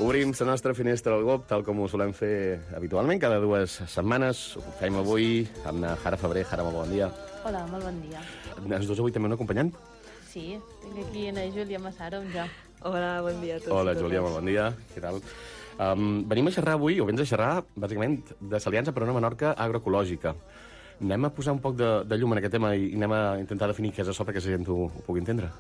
Obrim la nostra finestra al GOB, tal com ho solem fer habitualment, cada 2 setmanes. Ho fem avui amb la Jara Febrer. Jara, molt bon dia. Hola, molt bon dia. Els dos avui també un acompanyant? Sí, tinc aquí la Júlia Massara, on ja. Hola, bon dia a tots. Hola, Júlia, molt bon dia. Què tal? Venim a xerrar avui, o vens a xerrar, bàsicament, de l'Aliança per una Menorca agroecològica. Anem a posar un poc de llum en aquest tema i anem a intentar definir què és això perquè la gent ho pugui entendre.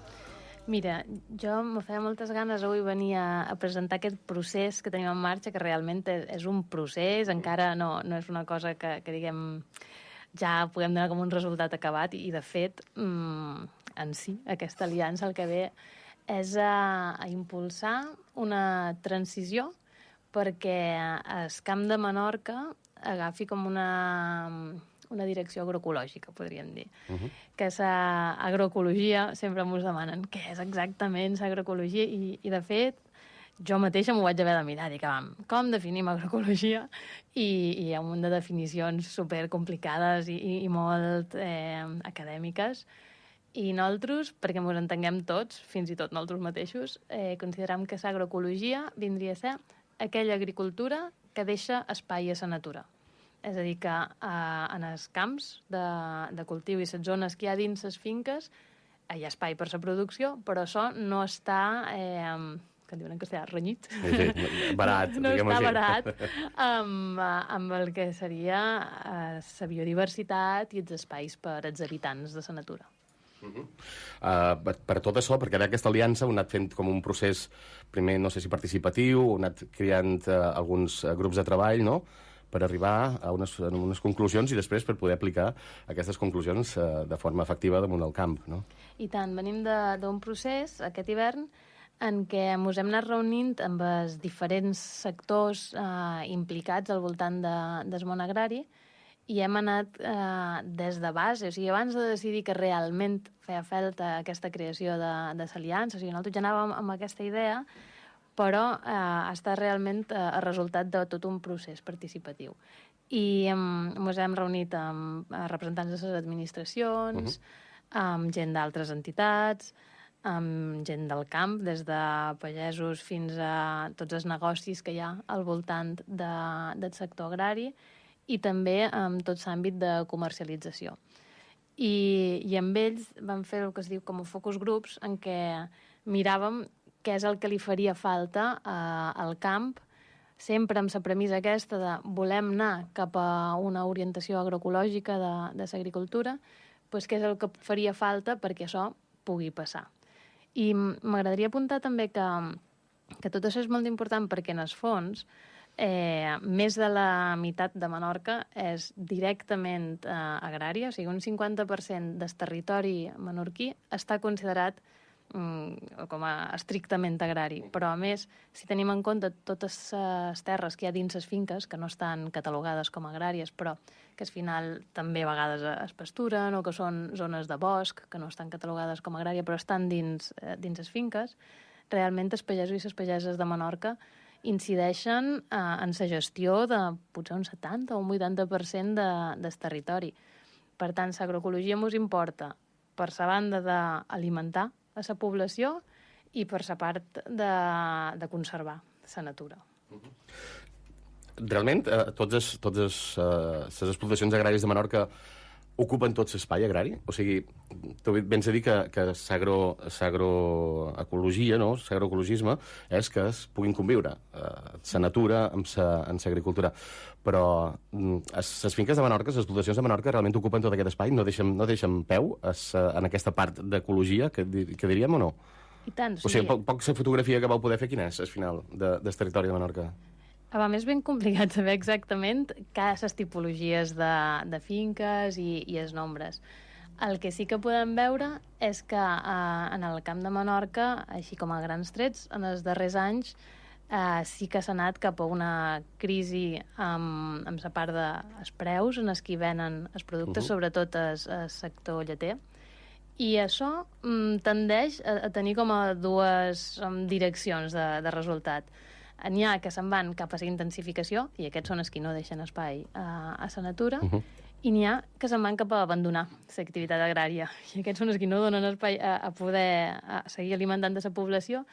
Mira, jo me feia moltes ganes avui venir a presentar aquest procés que tenim en marxa, que realment és un procés, encara no és una cosa que diguem, ja puguem donar com un resultat acabat, i de fet, en si, aquesta aliança el que ve és a impulsar una transició perquè el Camp de Menorca agafi com una direcció agroecològica, podríem dir. Que l'agroecologia, sempre m'ho demanen, què és exactament l'agroecologia? I de fet, jo mateixa m'ho vaig haver de mirar, dic, com definim agroecologia? I hi ha un munt de definicions supercomplicades i molt acadèmiques. I nosaltres, perquè ens entenguem tots, fins i tot nosaltres mateixos, considerem que l'agroecologia vindria a ser aquella agricultura que deixa espai a la natura. És a dir, que en els camps de cultiu i les zones que hi ha dins les finques hi ha espai per la producció, però això no està, que en diuen en castellà, renyit. Sí, barat. No està barat amb el que seria la biodiversitat i els espais per als habitants de la natura. Per tot això, perquè ara aquesta aliança ho ha anat fent com un procés, primer, no sé si participatiu, ho ha anat creant alguns grups de treball, no?, per arribar a unes conclusions i després per poder aplicar aquestes conclusions de forma efectiva damunt el camp, no? I tant, venim d'un procés, aquest hivern, en què ens hem anat reunint amb els diferents sectors implicats al voltant del món agrari i hem anat des de base, o sigui, abans de decidir que realment feia falta aquesta creació de l'aliança, o sigui, nosaltres ja anàvem amb aquesta idea, però ha estat realment el resultat de tot un procés participatiu. I ens hem reunit amb representants de les administracions, amb gent d'altres entitats, amb gent del camp, des de pagesos fins a tots els negocis que hi ha al voltant del sector agrari, i també amb tot l'àmbit de comercialització. I amb ells vam fer el que es diu com a focus groups, en què miràvem què és el que li faria falta al camp, sempre amb la premissa aquesta de volem anar cap a una orientació agroecològica de l'agricultura, doncs què és el que faria falta perquè això pugui passar. I m'agradaria apuntar també que tot això és molt important perquè, en el fons, més de la meitat de Menorca és directament agrària, o sigui, un 50% del territori menorquí està considerat com a estrictament agrari, però a més, si tenim en compte totes les terres que hi ha dins les finques, que no estan catalogades com a agràries, però que al final també a vegades es pasturen, o que són zones de bosc, que no estan catalogades com a agrària, però estan dins les finques, realment els pagesos i les pageses de Menorca incideixen en la gestió de potser un 70 o un 80% del territori. Per tant, l'agroecologia ens importa, per la banda d'alimentar a la població i per la part de conservar la natura. Realment, totes les explotacions agràries de Menorca ocupen tot l'espai agrari? O sigui, tu vens a dir que l'agroecologia, no? L'agroecologisme és que es puguin conviure la natura amb l'agricultura. Però les finques de Menorca, les explotacions de Menorca, realment ocupen tot aquest espai? No deixen peu en aquesta part d'ecologia, que diríem, o no? I tant. O sigui, poc la fotografia que vau poder fer, quina és, al final, del territori de Menorca? És ben complicat saber exactament les tipologies de finques i els nombres. El que sí que podem veure és que en el Camp de Menorca, així com a grans trets, en els darrers anys sí que s'ha anat cap a una crisi amb la part dels preus en els que venen els productes, sobretot el sector lleter. I això tendeix a tenir com a dues direccions de resultat. N'hi ha que se'n van cap a la intensificació, i aquests són els que no deixen espai a la natura, i n'hi ha que se'n van cap a abandonar l'activitat agrària, i aquests són els que no donen espai a poder seguir alimentant de la població,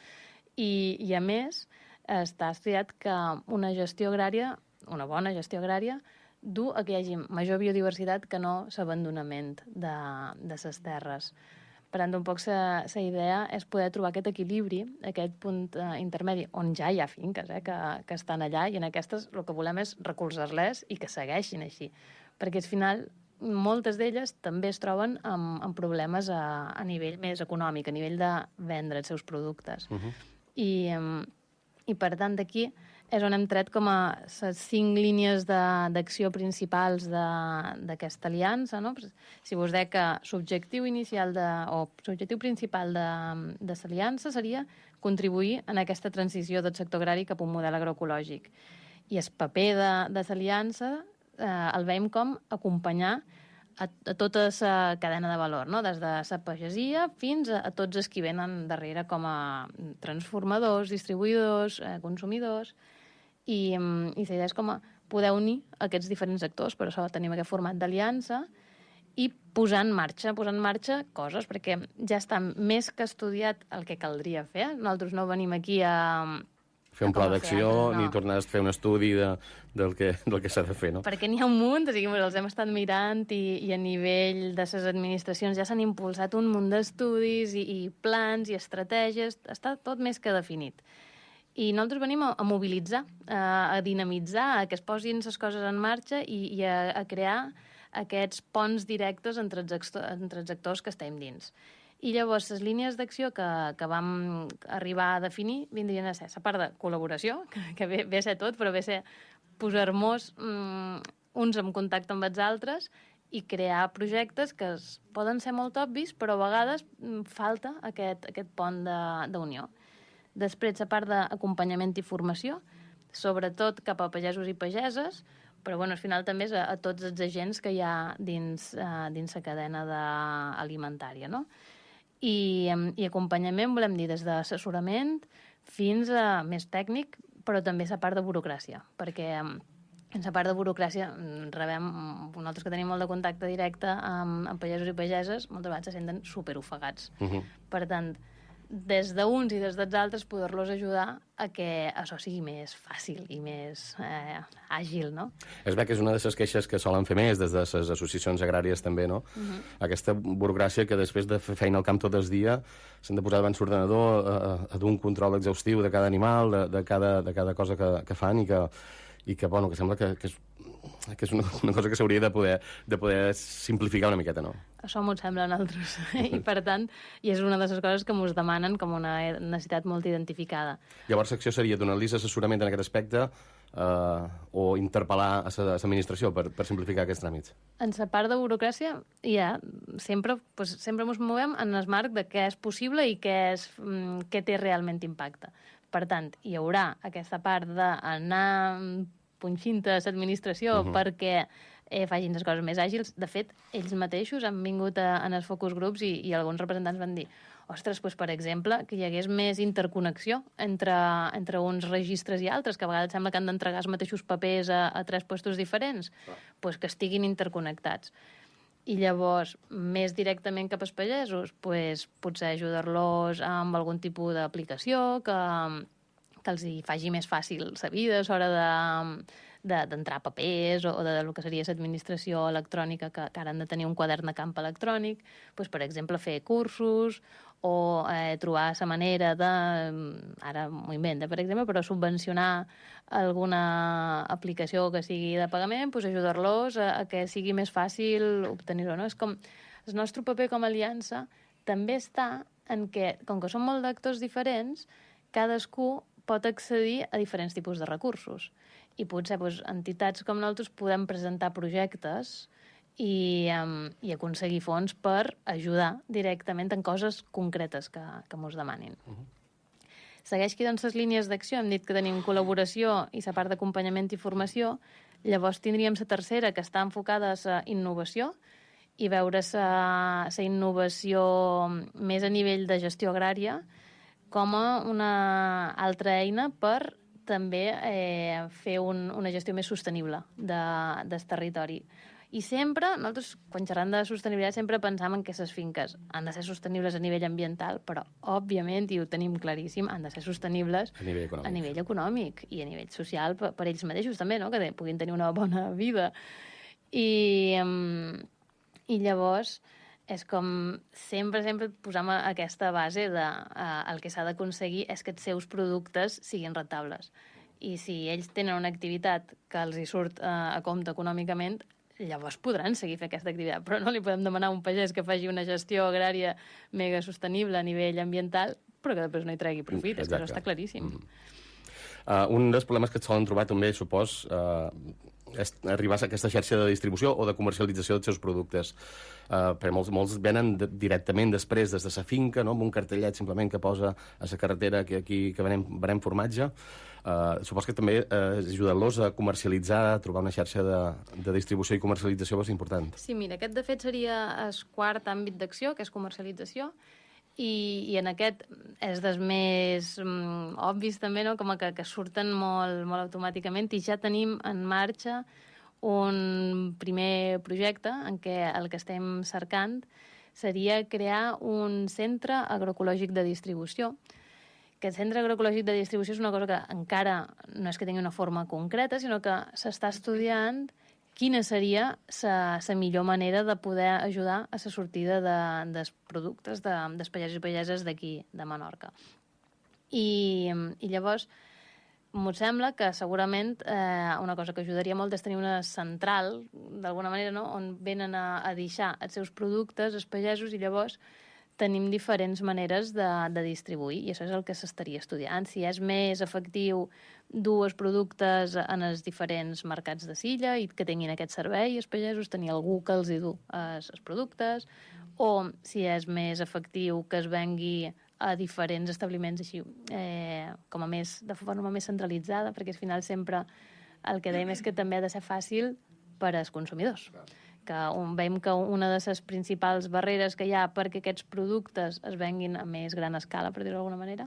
i a més està estudiat que una gestió agrària, una bona gestió agrària, du a que hi hagi major biodiversitat que no l'abandonament de les terres. Per tant, un poc la idea és poder trobar aquest equilibri, aquest punt intermedi, on ja hi ha finques que estan allà, i en aquestes el que volem és recolzar-les i que segueixin així. Perquè al final moltes d'elles també es troben amb problemes a nivell més econòmic, a nivell de vendre els seus productes. I per tant, d'aquí és on hem tret com a les 5 línies d'acció principals d'aquesta aliança. No? Si vos dic que l'objectiu inicial l'objectiu principal de l'aliança seria contribuir en aquesta transició del sector agrari cap a un model agroecològic. I el paper de l'aliança el veiem com acompanyar a tota la cadena de valor, no? Des de la pagesia fins a tots els que venen darrere com a transformadors, distribuïdors, consumidors, i la idea és com a poder unir aquests diferents actors. Per això tenim aquest format d'aliança i posar en marxa coses, perquè ja està més que estudiat el que caldria fer. Nosaltres no venim aquí a fer un pla d'acció, ni tornar a fer un estudi del que s'ha de fer, no? Perquè n'hi ha un munt, o sigui, els hem estat mirant i a nivell de les administracions ja s'han impulsat un munt d'estudis i plans i estratègies, està tot més que definit. I nosaltres venim a mobilitzar, a dinamitzar, a que es posin les coses en marxa i a crear aquests ponts directes entre els actors que estem dins. I llavors, les línies d'acció que vam arribar a definir vindrien a ser la part de col·laboració, que ve a ser tot, però ve a ser posar-nos uns en contacte amb els altres i crear projectes que poden ser molt obvis, però a vegades falta aquest pont d'unió. Després, la part d'acompanyament i formació, sobretot cap a pagesos i pageses, però al final també és a tots els agents que hi ha dins la cadena alimentària, no? I acompanyament, volem dir, des d'assessorament fins a més tècnic, però també la part de burocràcia, perquè en la part de burocràcia rebem, nosaltres que tenim molt de contacte directe amb pagesos i pageses, moltes vegades se senten superofegats. Per tant, des d'uns i des dels altres poder-los ajudar a que això sigui més fàcil i més àgil, no? És bé que és una de les queixes que solen fer més des de les associacions agràries també, no? Aquesta burocràcia que després de fer feina al camp tot el dia s'han de posar davant l'ordenador a dur un control exhaustiu de cada animal, de cada cosa que fan i que sembla que és una cosa que s'hauria de poder simplificar una miqueta, no? Això m'ho sembla a nosaltres. I, per tant, és una de les coses que ens demanen com una necessitat molt identificada. Llavors, l'acció seria donar-los assessorament en aquest aspecte o interpel·lar a l'administració per simplificar aquests tràmits? En la part de burocràcia, sempre ens movem en el marc de què és possible i què té realment impacte. Per tant, hi haurà aquesta part d'anar punxint a l'administració perquè facin les coses més àgils. De fet, ells mateixos han vingut en els focus groups i alguns representants van dir ostres, per exemple, que hi hagués més interconnexió entre uns registres i altres, que a vegades sembla que han d'entregar els mateixos papers a 3 puestos diferents, que estiguin interconnectats. I llavors, més directament cap als pagesos, potser ajudar-los amb algun tipus d'aplicació que els hi faci més fàcil la vida a l'hora d'entrar papers o del que seria l'administració electrònica, que ara han de tenir un quadern de camp electrònic, per exemple, fer cursos o trobar la manera de, ara m'ho invento, per exemple, però subvencionar alguna aplicació que sigui de pagament, ajudar-los a que sigui més fàcil obtenir-ho. No? És com, el nostre paper com a aliança també està en què, com que són molt d'actors diferents, cadascú pot accedir a diferents tipus de recursos. I potser entitats com nosaltres podem presentar projectes i aconseguir fons per ajudar directament en coses concretes que ens demanin. Segueix aquí les línies d'acció. Hem dit que tenim col·laboració i la part d'acompanyament i formació. Llavors tindríem la tercera, que està enfocada a la innovació i veure la innovació més a nivell de gestió agrària com a una altra eina per també fer una gestió més sostenible del territori. I sempre, nosaltres, quan xerrem de sostenibilitat, sempre pensam en que les finques han de ser sostenibles a nivell ambiental, però, òbviament, i ho tenim claríssim, han de ser sostenibles A nivell econòmic i a nivell social per ells mateixos també, no? Que puguin tenir una bona vida. I llavors és com sempre posam aquesta base de el que s'ha d'aconseguir és que els seus productes siguin rentables. I si ells tenen una activitat que els hi surt a compte econòmicament, llavors podran seguir fent aquesta activitat. Però no li podem demanar a un pagès que faci una gestió agrària mega sostenible a nivell ambiental, però que després no hi tregui profit. És que això està claríssim. Un dels problemes que et solen trobar també, supos, és arribar a aquesta xarxa de distribució o de comercialització dels seus productes. Perquè molts venen directament després des de la finca, no? Amb un cartellet simplement que posa a la carretera que aquí que venem formatge. Supos que també ajudar-los a comercialitzar, a trobar una xarxa de distribució i comercialització és important. Sí, mira, aquest de fet seria el quart àmbit d'acció, que és comercialització, i en aquest és dels més obvis també, no? Com que surten molt automàticament, i ja tenim en marxa un primer projecte en què el que estem cercant seria crear un centre agroecològic de distribució. Aquest centre agroecològic de distribució és una cosa que encara no és que tingui una forma concreta, sinó que s'està estudiant quina seria la millor manera de poder ajudar a la sortida dels productes dels pagesos i pageses d'aquí, de Menorca. I llavors, m'ho sembla que segurament una cosa que ajudaria molt és tenir una central, d'alguna manera, no? On venen a deixar els seus productes, els pagesos, i llavors tenim diferents maneres de distribuir, i això és el que s'estaria estudiant. Si és més efectiu dur els productes en els diferents mercats de Silla i que tinguin aquest servei, els pagesos, tenir algú que els hi du els productes, o si és més efectiu que es vengui a diferents establiments així, de forma més centralitzada, perquè al final sempre el que dèiem és que també ha de ser fàcil per als consumidors. Que veiem que una de les principals barreres que hi ha perquè aquests productes es venguin a més gran escala, per dir-ho d'alguna manera,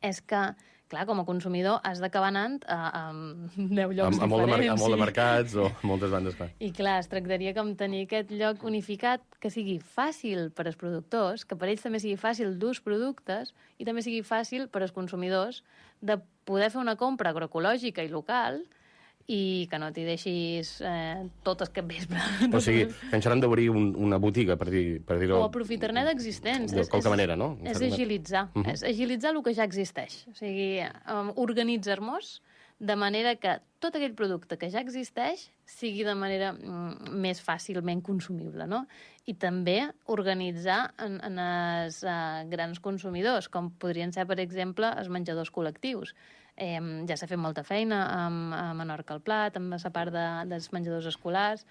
és que, clar, com a consumidor has d'acabar anant a 10 llocs diferents. A molt de mercats o moltes bandes. Clar. I clar, es tractaria com tenir aquest lloc unificat que sigui fàcil per als productors, que per ells també sigui fàcil dur els productes i també sigui fàcil per als consumidors de poder fer una compra agroecològica i local i que no t'hi deixis tot el capvespre. O sigui, que ens haurem d'obrir una botiga, per dir-ho... O aprofitar-ne d'existents. De qualque manera, no? És agilitzar. És agilitzar el que ja existeix. O sigui, organitzar-nos de manera que tot aquell producte que ja existeix sigui de manera més fàcilment consumible, no? I també organitzar en els grans consumidors, com podrien ser, per exemple, els menjadors col·lectius. Ja s'ha fet molta feina a Menorca al Plat, amb la part dels menjadors escolars,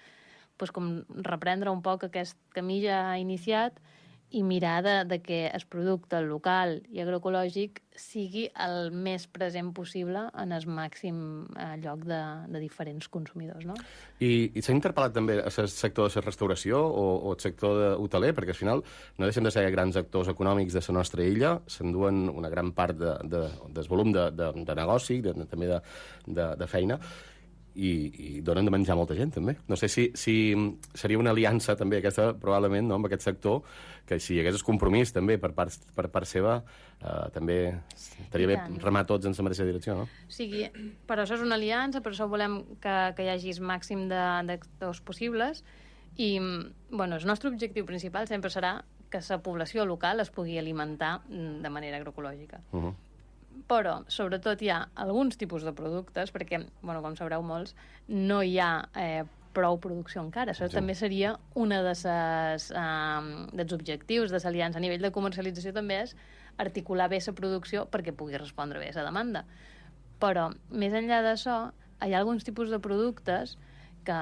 doncs com reprendre un poc aquest camí ja iniciat i mirar de que el producte local i agroecològic sigui el més present possible en el màxim lloc de diferents consumidors, no? I s'ha interpel·lat també el sector de la restauració o el sector hoteler, perquè al final no deixem de ser grans actors econòmics de la nostra illa, s'enduen una gran part del volum de negoci, també de feina, i donen de menjar molta gent, també. No sé si seria una aliança, també, aquesta, probablement, no?, amb aquest sector, que si hi hagués el compromís, també, per part seva, també estaria bé remar tots en la mateixa direcció, no? O sigui, per això és una aliança, per això volem que hi hagi el màxim d'actors possibles, i, bueno, el nostre objectiu principal sempre serà que la població local es pugui alimentar de manera agroecològica. Però, sobretot, hi ha alguns tipus de productes, perquè, bueno, com sabreu molts, no hi ha prou producció encara. Això també seria un dels objectius de l'aliança. A nivell de comercialització també és articular bé la producció perquè pugui respondre bé a la demanda. Però, més enllà d'això, hi ha alguns tipus de productes que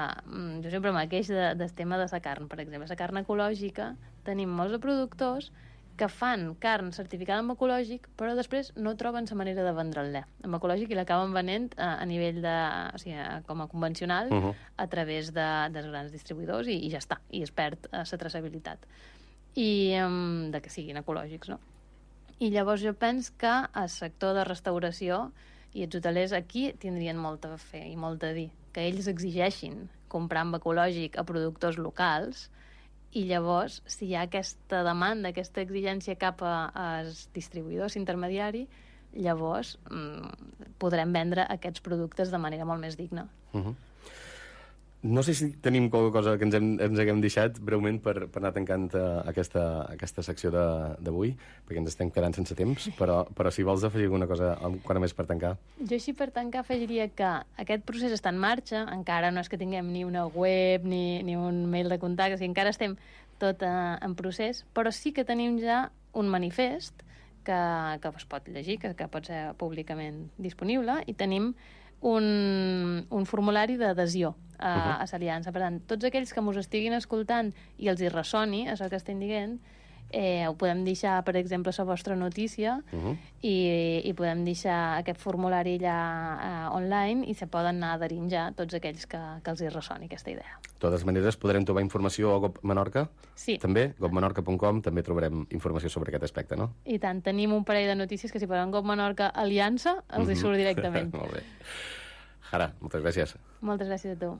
jo sempre me queix del tema de la carn. Per exemple, la carn ecològica, tenim molts de productors que fan carn certificada amb ecològic, però després no troben la manera de vendre'l amb ecològic i l'acaben venent a nivell o sigui, com a convencional a través dels grans distribuïdors i ja està, i es perd la traçabilitat. I de que siguin ecològics, no? I llavors jo penso que el sector de restauració i els hotelers aquí tindrien molta fe i molt a dir, que ells exigeixin comprar amb ecològic a productors locals, i llavors, si hi ha aquesta demanda, aquesta exigència cap als distribuïdors intermediari, llavors podrem vendre aquests productes de manera molt més digna. No sé si tenim qualque cosa que ens haguem deixat breument per anar tancant aquesta secció d'avui, perquè ens estem quedant sense temps, però si vols afegir alguna cosa encara més per tancar. Jo així per tancar afegiria que aquest procés està en marxa, encara no és que tinguem ni una web ni un mail de contacte, o sigui, encara estem tot en procés, però sí que tenim ja un manifest que es pot llegir, que pot ser públicament disponible, i tenim un formulari d'adhesió a l'aliança. Per tant, tots aquells que ens estiguin escoltant i els hi ressoni això que estem dient, ho podem deixar, per exemple, a la vostra notícia i podem deixar aquest formulari allà online i se poden anar adherint ja tots aquells que els hi ressoni aquesta idea. De totes maneres, podrem trobar informació a GOB Menorca? Sí. També, gobmenorca.com, també trobarem informació sobre aquest aspecte, no? I tant, tenim un parell de notícies que si posen GOB Menorca Aliança els hi surt directament. Molt bé. Jara, moltes gràcies. Moltes gràcies a tu.